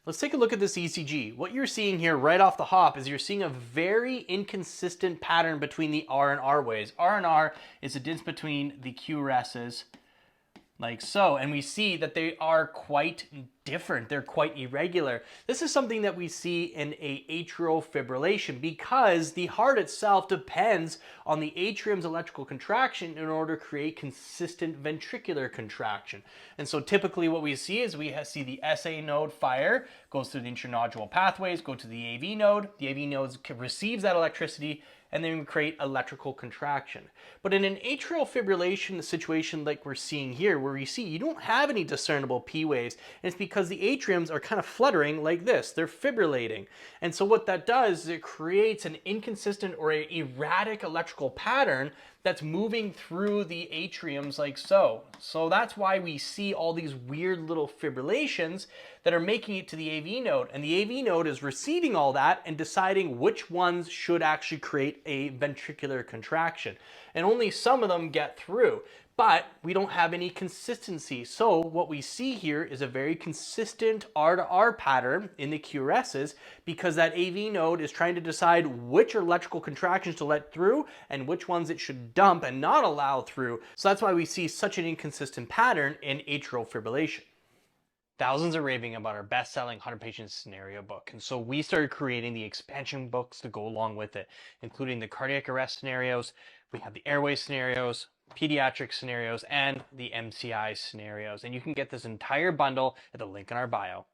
Let's take a look at this ECG. What you're seeing here right off the hop is you're seeing a very inconsistent pattern between the R and R waves. R and R is a distance between the QRSs, like so, and we see that they are quite different. They're quite irregular. This is something that we see in a atrial fibrillation because the heart itself depends on the atrium's electrical contraction in order to create consistent ventricular contraction. And so typically what we see is we see the SA node fire, goes through the internodular pathways, go to the AV node. The AV node receives that electricity and then we create electrical contraction. But in an atrial fibrillation situation like we're seeing here, where you see you don't have any discernible P waves, and it's because the atriums are kind of fluttering like this. They're fibrillating. And so what that does is it creates an inconsistent or an erratic electrical pattern that's moving through the atriums like so. So that's why we see all these weird little fibrillations that are making it to the AV node. And the AV node is receiving all that and deciding which ones should actually create a ventricular contraction. And only some of them get through. But we don't have any consistency. So what we see here is a very consistent R to R pattern in the QRSs because that AV node is trying to decide which electrical contractions to let through and which ones it should dump and not allow through. So that's why we see such an inconsistent pattern in atrial fibrillation. Thousands are raving about our best-selling 100-patient scenario book, and so we started creating the expansion books to go along with it, including the cardiac arrest scenarios, we have the airway scenarios, pediatric scenarios, and the MCI scenarios. And you can get this entire bundle at the link in our bio.